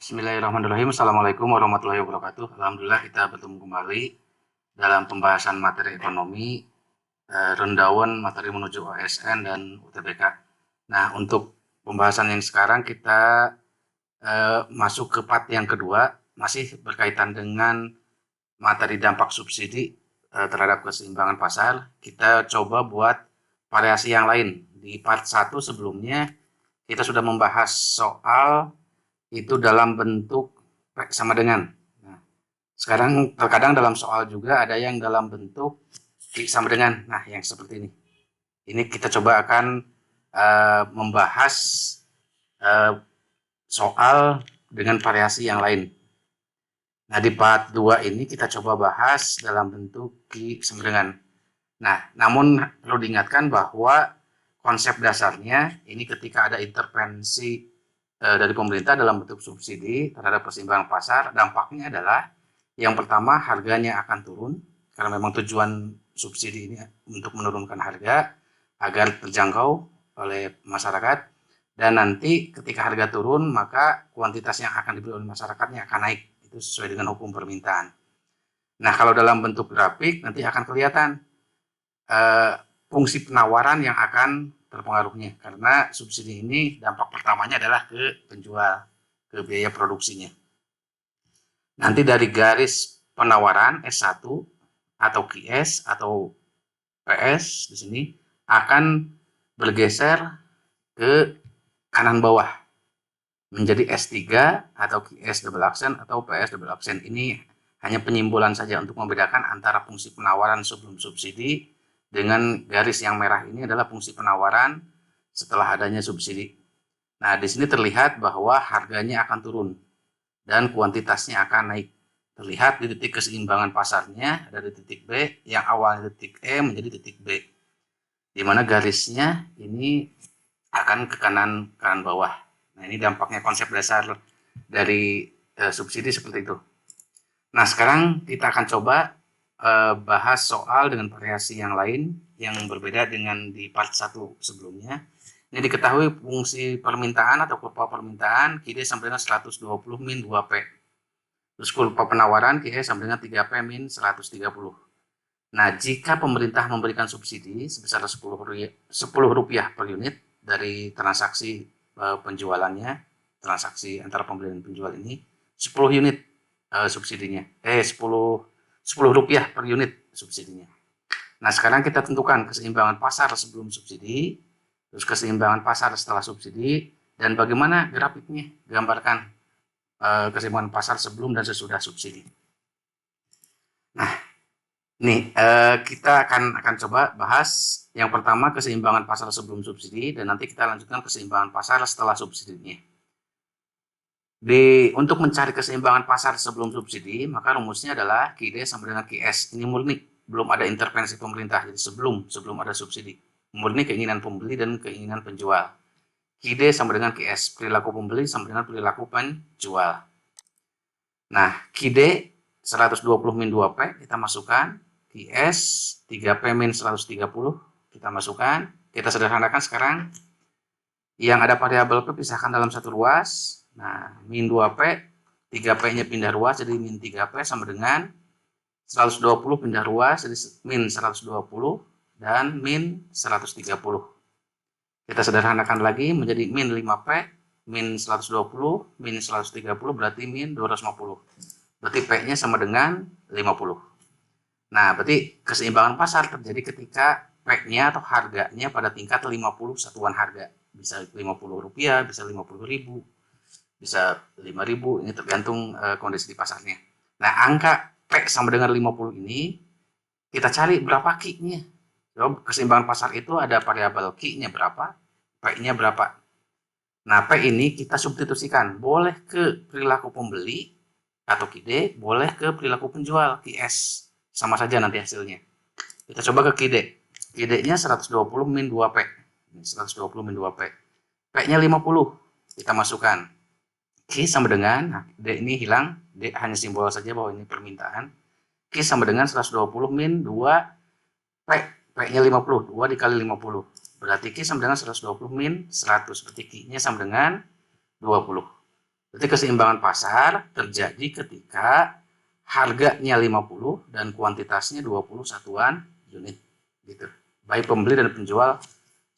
Bismillahirrahmanirrahim. Assalamualaikum warahmatullahi wabarakatuh. Alhamdulillah kita bertemu kembali dalam pembahasan materi ekonomi, rundown materi menuju OSN dan UTBK. Nah, untuk pembahasan yang sekarang kita masuk ke part yang kedua, masih berkaitan dengan materi dampak subsidi terhadap keseimbangan pasar. Kita coba buat variasi yang lain. Di part 1 sebelumnya kita sudah membahas soal itu dalam bentuk sama dengan. Nah, sekarang terkadang dalam soal juga ada yang dalam bentuk sama dengan. Nah, yang seperti ini. Ini kita coba akan membahas soal dengan variasi yang lain. Nah, di part 2 ini kita coba bahas dalam bentuk sama dengan. Nah, namun perlu diingatkan bahwa konsep dasarnya ini ketika ada intervensi dari pemerintah dalam bentuk subsidi terhadap keseimbangan pasar, dampaknya adalah yang pertama harganya akan turun karena memang tujuan subsidi ini untuk menurunkan harga agar terjangkau oleh masyarakat, dan nanti ketika harga turun maka kuantitas yang akan dibeli oleh masyarakatnya akan naik, itu sesuai dengan hukum permintaan. Nah, kalau dalam bentuk grafik nanti akan kelihatan fungsi penawaran yang akan terpengaruhnya, karena subsidi ini dampak pertamanya adalah ke penjual, ke biaya produksinya. Nanti dari garis penawaran S1 atau QS atau PS di sini akan bergeser ke kanan bawah menjadi S3 atau QS double accent atau PS double accent. Ini hanya penyimbolan saja untuk membedakan antara fungsi penawaran sebelum subsidi dengan garis yang merah ini adalah fungsi penawaran setelah adanya subsidi. Nah, di sini terlihat bahwa harganya akan turun dan kuantitasnya akan naik. Terlihat di titik keseimbangan pasarnya dari titik B yang awalnya titik E menjadi titik B, di mana garisnya ini akan ke kanan bawah. Nah, ini dampaknya konsep dasar dari subsidi seperti itu. Nah, sekarang kita akan coba bahas soal dengan variasi yang lain yang berbeda dengan di part 1 sebelumnya. Ini diketahui fungsi permintaan atau kurva permintaan QD sama dengan 120 min 2P. Terus kurva penawaran QD sama dengan 3P min 130. Nah, jika pemerintah memberikan subsidi sebesar 10 rupiah per unit dari transaksi penjualannya, transaksi antara pembeli dan penjual ini, 10 unit subsidinya. 10 rupiah per unit subsidinya. Nah, sekarang kita tentukan keseimbangan pasar sebelum subsidi, terus keseimbangan pasar setelah subsidi, dan bagaimana grafiknya, gambarkan keseimbangan pasar sebelum dan sesudah subsidi. Nah, nih kita akan coba bahas yang pertama keseimbangan pasar sebelum subsidi, dan nanti kita lanjutkan keseimbangan pasar setelah subsidinya. Untuk mencari keseimbangan pasar sebelum subsidi, maka rumusnya adalah QD sama dengan QS. Ini murni, belum ada intervensi pemerintah, jadi sebelum ada subsidi. Murni keinginan pembeli dan keinginan penjual. QD sama dengan QS, perilaku pembeli sama dengan perilaku penjual. Nah, QD 120 min 2P kita masukkan, QS 3P min 130 kita masukkan. Kita sederhanakan sekarang. Yang ada variabel P pisahkan dalam satu ruas. Nah, min 2P, 3P-nya pindah ruas, jadi min 3P sama dengan 120 pindah ruas, jadi min 120, dan min 130. Kita sederhanakan lagi menjadi min 5P, min 120, min 130, berarti min 250. Berarti P-nya sama dengan 50. Nah, berarti keseimbangan pasar terjadi ketika P-nya atau harganya pada tingkat 50 satuan harga. Bisa 50 rupiah, bisa 50 ribu, bisa 5 ribu, ini tergantung kondisi di pasarnya. Nah, angka P sama dengan 50 ini, kita cari berapa Q-nya. So, keseimbangan pasar itu ada variabel Q-nya berapa, P-nya berapa. Nah, P ini kita substitusikan, boleh ke perilaku pembeli atau QD, boleh ke perilaku penjual, QS. Sama saja nanti hasilnya. Kita coba ke QD. QD-nya 120 min 2P. 120 min 2P. P-nya 50. Kita masukkan. Q sama dengan, nah, D ini hilang. D hanya simbol saja bahwa ini permintaan. Q sama dengan 120 min 2P. P-nya 50. 2 dikali 50. Berarti Q sama dengan 120 min 100. Berarti Q-nya sama dengan 20. Berarti keseimbangan pasar terjadi ketika harganya 50 dan kuantitasnya 20 satuan unit. Gitu. Baik pembeli dan penjual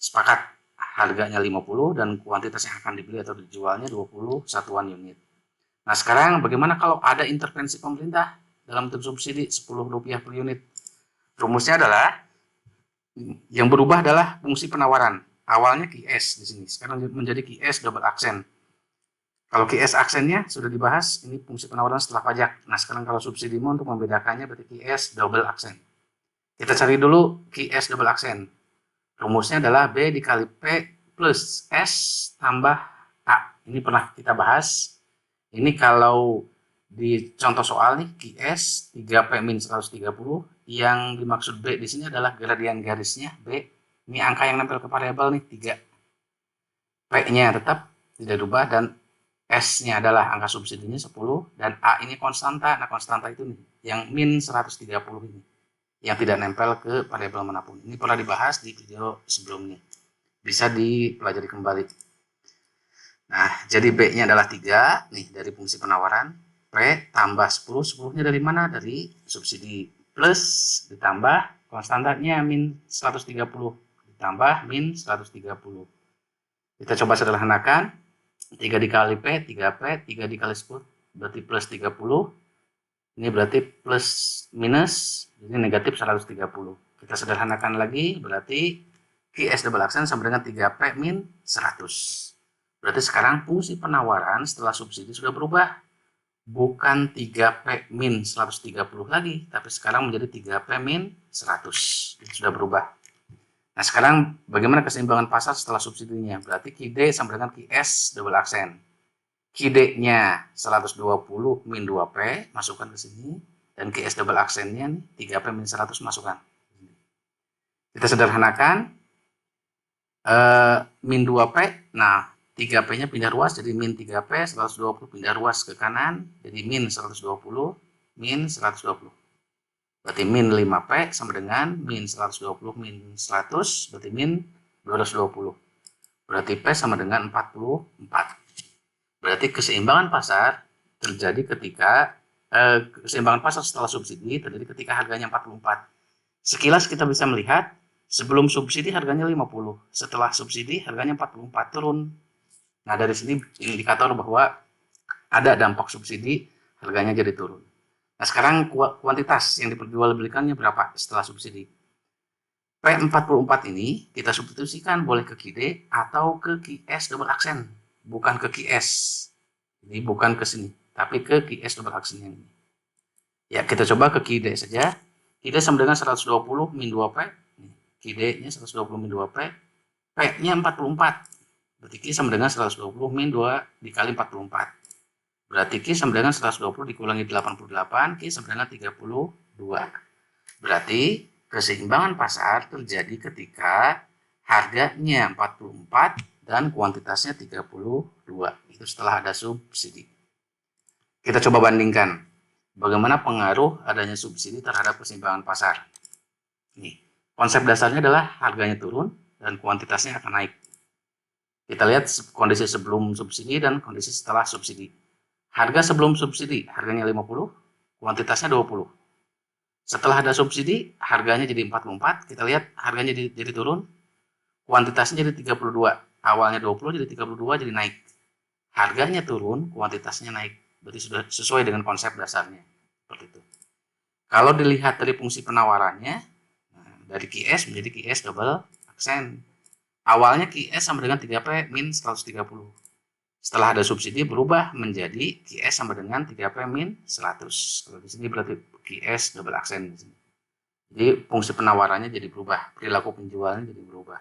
sepakat harganya 50 dan kuantitas yang akan dibeli atau dijualnya 20 satuan unit. Nah, sekarang bagaimana kalau ada intervensi pemerintah dalam bentuk subsidi Rp10 per unit? Rumusnya adalah yang berubah adalah fungsi penawaran. Awalnya QS di sini, sekarang menjadi QS double aksen. Kalau QS aksennya sudah dibahas, ini fungsi penawaran setelah pajak. Nah, sekarang kalau subsidi untuk membedakannya berarti QS double aksen. Kita cari dulu QS double aksen. Rumusnya adalah B dikali P plus S tambah A. Ini pernah kita bahas. Ini kalau di contoh soal nih, QS 3P min 130. Yang dimaksud B di sini adalah gradien garisnya B. Ini angka yang nempel ke variabel nih, 3. P-nya tetap tidak berubah dan S-nya adalah angka subsidinya 10 dan A ini konstanta. Nah, konstanta itu nih, yang min 130 ini. Yang tidak nempel ke variabel manapun. Ini pernah dibahas di video sebelumnya. Bisa dipelajari kembali. Nah, jadi B-nya adalah 3 nih dari fungsi penawaran. P tambah 10, 10-nya dari mana? Dari subsidi. Plus ditambah konstantanya min 130 ditambah min 130. Kita coba sederhanakan. 3 dikali P, 3P, 3 dikali 10 berarti plus 30. Ini berarti plus minus, ini negatif 130. Kita sederhanakan lagi, berarti QS double aksen sama dengan 3P min 100. Berarti sekarang fungsi penawaran setelah subsidi sudah berubah. Bukan 3P min 130 lagi, tapi sekarang menjadi 3P min 100. Itu sudah berubah. Nah, sekarang bagaimana keseimbangan pasar setelah subsidinya? Berarti QD sama dengan QS double aksen. QD-nya 120 min 2P, masukkan ke sini. Dan QS double aksennya 3P min 100, masukkan. Kita sederhanakan. Min 2P, nah 3P-nya pindah ruas, jadi min 3P, 120 pindah ruas ke kanan, jadi min 120, min 120. Berarti min 5P sama dengan min 120 min 100, berarti min 220. Berarti P sama dengan 44. Berarti keseimbangan pasar terjadi ketika keseimbangan pasar setelah subsidi terjadi ketika harganya 44. Sekilas kita bisa melihat sebelum subsidi harganya 50, setelah subsidi harganya 44, turun. Nah, dari sini indikator bahwa ada dampak subsidi, harganya jadi turun. Nah, sekarang kuantitas yang diperjualbelikannya berapa setelah subsidi? P44 ini kita substitusikan boleh ke QD atau ke QS double aksen. Bukan ke QS. Jadi bukan ke sini, tapi ke QS double aksen yang ini. Ya, kita coba ke QD saja. QD sama dengan 120 min 2P. QD-nya 120 min 2P. P-nya 44. Berarti Q sama dengan 120 min 2 dikali 44. Berarti Q sama dengan 120 dikurangi 88, Q sama dengan 32. Berarti keseimbangan pasar terjadi ketika harganya 44 dan kuantitasnya 32. Itu setelah ada subsidi. Kita coba bandingkan bagaimana pengaruh adanya subsidi terhadap keseimbangan pasar. Nih, konsep dasarnya adalah harganya turun dan kuantitasnya akan naik. Kita lihat kondisi sebelum subsidi dan kondisi setelah subsidi. Harga sebelum subsidi, harganya 50, kuantitasnya 20. Setelah ada subsidi, harganya jadi 44. Kita lihat harganya jadi turun, kuantitasnya jadi 32. Awalnya 20 jadi 32, jadi naik. Harganya turun, kuantitasnya naik. Berarti sudah sesuai dengan konsep dasarnya. Seperti itu. Kalau dilihat dari fungsi penawarannya, dari QS menjadi QS double aksen. Awalnya QS sama dengan 3P min 130. Setelah ada subsidi berubah menjadi QS sama dengan 3P min 100. Kalau di sini berarti QS double aksen di sini. Jadi fungsi penawarannya jadi berubah, perilaku penjualnya jadi berubah.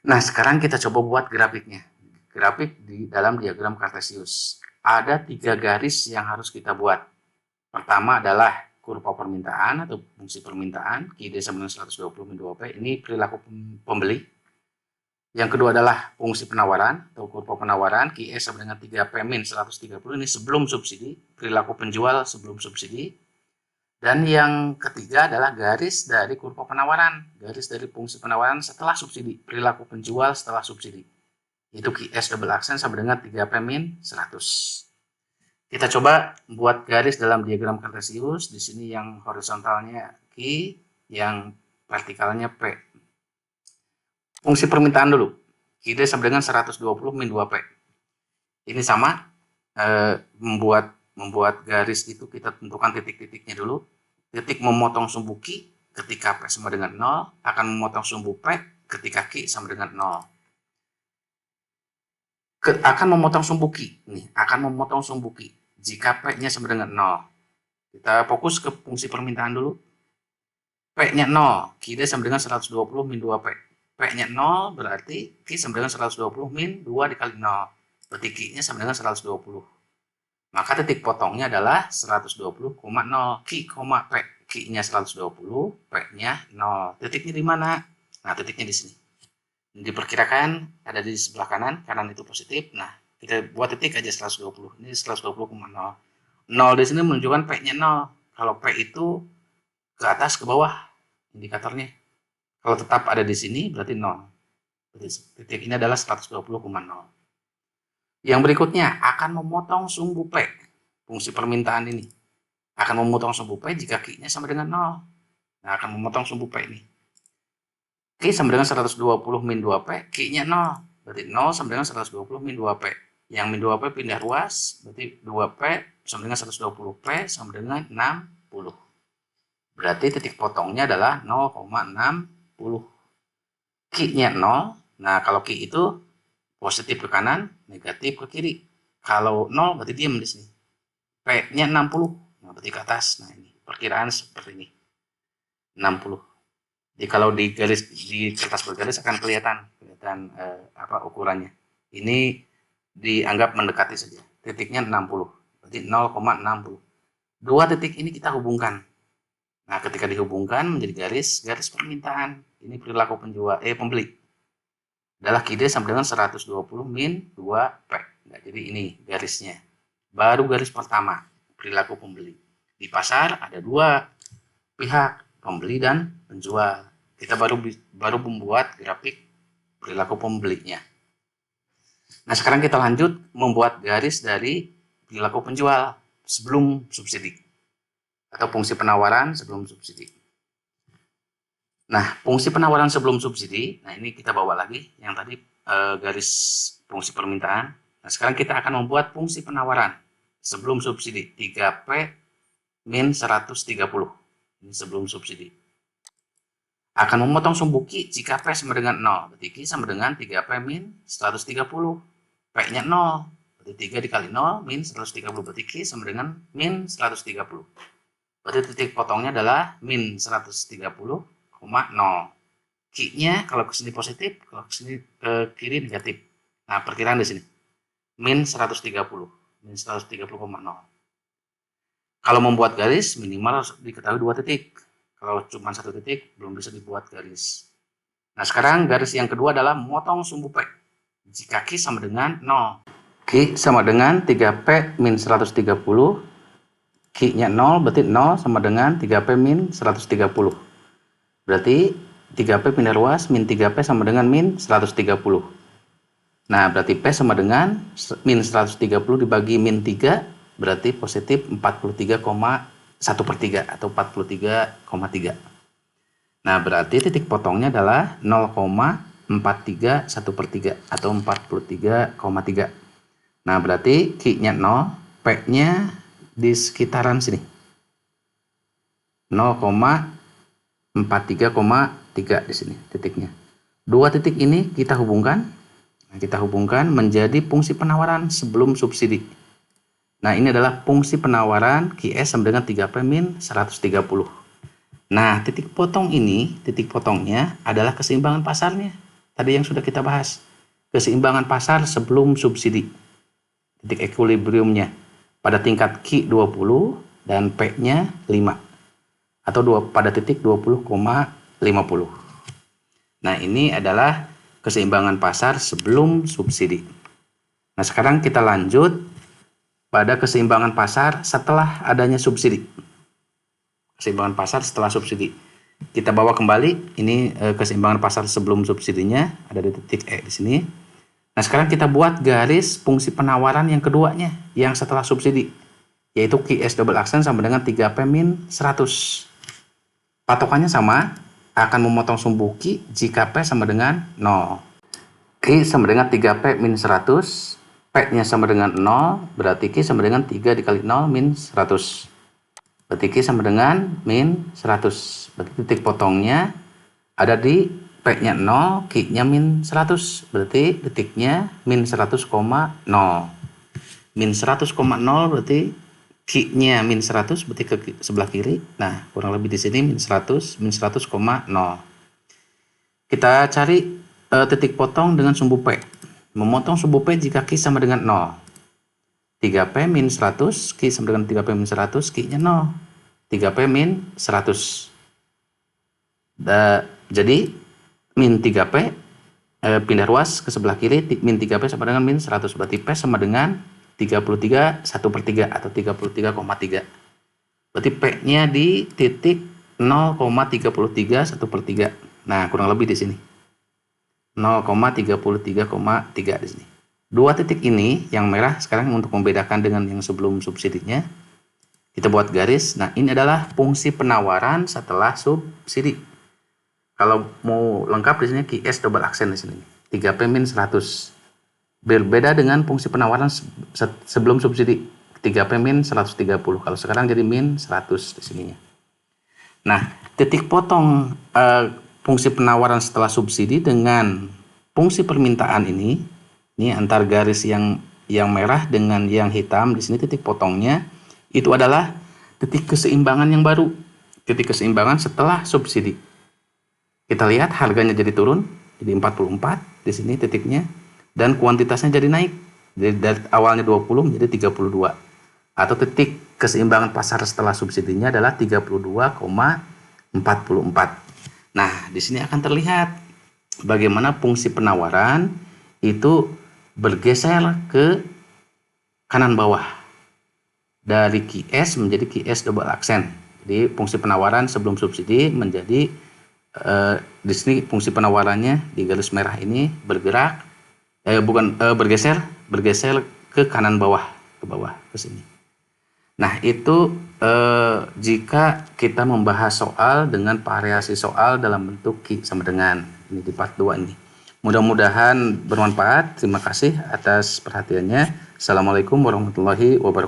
Nah, sekarang kita coba buat grafiknya. Grafik di dalam diagram Cartesius. Ada 3 garis yang harus kita buat. Pertama adalah kurva permintaan atau fungsi permintaan, QD sama dengan 120 min 2P. Ini perilaku pembeli. Yang kedua adalah fungsi penawaran atau kurva penawaran, QS sama dengan 3P min 130, ini sebelum subsidi, perilaku penjual sebelum subsidi. Dan yang ketiga adalah garis dari kurva penawaran, garis dari fungsi penawaran setelah subsidi, perilaku penjual setelah subsidi. Itu QS double aksen sama dengan 3P min 100. Kita coba buat garis dalam diagram kartesius. Di sini yang horizontalnya Q, yang vertikalnya P. Fungsi permintaan dulu. QD sama dengan 120 min 2P. Ini sama, membuat garis itu kita tentukan titik-titiknya dulu. Titik memotong sumbu Q ketika P sama dengan 0, akan memotong sumbu P ketika Q sama dengan 0. Akan memotong sumbu Q, nih, akan memotong sumbu Q jika P-nya sama dengan 0. Kita fokus ke fungsi permintaan dulu. P-nya 0, Q sama dengan 120 min 2P. P-nya 0 berarti Q sama dengan 120 min 2 dikali 0. Berarti Q-nya sama dengan 120. Maka titik potongnya adalah 120,0. Q, P. Q-nya 120, P-nya 0. Titiknya di mana? Nah, titiknya di sini. Diperkirakan ada di sebelah kanan itu positif. Nah, kita buat titik aja 120. Ini 120,0. 0 di sini menunjukkan P-nya 0. Kalau P itu ke atas ke bawah indikatornya. Kalau tetap ada di sini berarti 0. Titik ini adalah 120,0. Yang berikutnya akan memotong sumbu P. Fungsi permintaan ini akan memotong sumbu P jika Q-nya sama dengan 0. Nah, akan memotong sumbu P ini. Q sama dengan 120 min 2P, Q-nya 0. Berarti 0 sama dengan 120 min 2P. Yang min 2P pindah ruas, berarti 2P sama dengan 120P sama dengan 60. Berarti titik potongnya adalah 0,60. Q-nya 0. Nah, kalau Q itu positif ke kanan, negatif ke kiri. Kalau 0 berarti diam di sini. P-nya 60. Nah, berarti ke atas. Nah, ini perkiraan seperti ini. 60. Jadi kalau di garis di kertas bergaris akan kelihatan ukurannya. Ini dianggap mendekati saja. Titiknya 60. Berarti 0,60. Dua titik ini kita hubungkan. Nah, ketika dihubungkan menjadi garis permintaan. Ini perilaku pembeli. Adalah QD sama dengan 120 min 2P. Nah, jadi ini garisnya. Baru garis pertama, perilaku pembeli. Di pasar ada dua pihak, pembeli dan penjual. Kita baru membuat grafik perilaku pembelinya. Nah, sekarang kita lanjut membuat garis dari perilaku penjual sebelum subsidi atau fungsi penawaran sebelum subsidi. Nah, fungsi penawaran sebelum subsidi, nah ini kita bawa lagi yang tadi garis fungsi permintaan. Nah, sekarang kita akan membuat fungsi penawaran sebelum subsidi 3P min 130. Ini sebelum subsidi. Akan memotong sumbu Q jika P sama dengan 0. Berarti Q sama dengan 3P min 130. P-nya 0. Berarti 3 dikali 0 min 130. Berarti Q sama dengan min 130. Berarti titik potongnya adalah min 130,0. Q-nya kalau ke sini positif, kalau ke sini ke kiri negatif. Nah, perkiraan di sini. Min 130. Min 130,0. Kalau membuat garis, minimal harus diketahui 2 titik. Kalau cuma 1 titik, belum bisa dibuat garis. Nah, sekarang garis yang kedua adalah memotong sumbu P. Jika Q sama dengan 0. Q sama dengan 3P min 130. Q-nya 0, berarti 0 sama dengan 3P min 130. Berarti 3P pindah ruas, min 3P sama dengan min 130. Nah, berarti P sama dengan min 130 dibagi min 3, berarti positif 43,1/3 atau 43,3. Nah, berarti titik potongnya adalah 0,431/3 atau 43,3. Nah, berarti Q-nya 0, P-nya di sekitaran sini. 0,43,3 di sini titiknya. Dua titik ini kita hubungkan. Nah, kita hubungkan menjadi fungsi penawaran sebelum subsidi. Nah, ini adalah fungsi penawaran QS sama dengan 3P min 130. Nah, titik potong ini, titik potongnya adalah keseimbangan pasarnya. Tadi yang sudah kita bahas. Keseimbangan pasar sebelum subsidi. Titik equilibriumnya pada tingkat Q 20 dan P-nya 5. Atau pada titik 20,50. Nah, ini adalah keseimbangan pasar sebelum subsidi. Nah, sekarang kita lanjut pada keseimbangan pasar setelah adanya subsidi. Keseimbangan pasar setelah subsidi. Kita bawa kembali, ini keseimbangan pasar sebelum subsidinya, ada di titik E di sini. Nah, sekarang kita buat garis fungsi penawaran yang keduanya, yang setelah subsidi, yaitu QS double accent sama dengan 3P min 100. Patokannya sama, akan memotong sumbu Q jika P sama dengan 0. Q sama dengan 3P min 100, P-nya sama dengan 0, berarti Q sama dengan 3 dikali 0 min 100. Berarti Q sama dengan min 100. Berarti titik potongnya ada di P-nya 0, Q-nya min 100. Berarti detiknya min 100,0. Min 100,0 berarti Q-nya min 100, berarti ke sebelah kiri. Nah, kurang lebih di sini min 100, min 100,0. Kita cari titik potong dengan sumbu P. Memotong sumbu P jika Q sama dengan 0. 3P min 100, Q sama dengan 3P min 100, Q-nya 0. 3P min 100. Jadi, min 3P, pindah ruas ke sebelah kiri, min 3P sama dengan min 100. Berarti P sama dengan 33 1/3 atau 33,3. Berarti P-nya di titik 0,33 1/3. Nah, kurang lebih di sini. 0,33,3 di sini. Dua titik ini yang merah sekarang untuk membedakan dengan yang sebelum subsidinya. Kita buat garis. Nah, ini adalah fungsi penawaran setelah subsidi. Kalau mau lengkap di sini QS double accent di sini. 3P min 100. Berbeda dengan fungsi penawaran sebelum subsidi. 3P min 130. Kalau sekarang jadi min 100 di sininya. Nah, titik potong fungsi penawaran setelah subsidi dengan fungsi permintaan ini antar garis yang merah dengan yang hitam di sini titik potongnya itu adalah titik keseimbangan yang baru. Titik keseimbangan setelah subsidi. Kita lihat harganya jadi turun, jadi 44 di sini titiknya, dan kuantitasnya jadi naik. Jadi dari awalnya 20 menjadi 32. Atau titik keseimbangan pasar setelah subsidinya adalah 32,44. Nah, di sini akan terlihat bagaimana fungsi penawaran itu bergeser ke kanan bawah. Dari QS menjadi QS double accent. Jadi fungsi penawaran sebelum subsidi menjadi di sini fungsi penawarannya di garis merah ini bergerak bergeser ke kanan bawah, ke bawah ke sini. Nah, itu jika kita membahas soal dengan variasi soal dalam bentuk Q sama dengan ini di part 2 ini. Mudah-mudahan bermanfaat. Terima kasih atas perhatiannya. Assalamualaikum warahmatullahi wabarakatuh.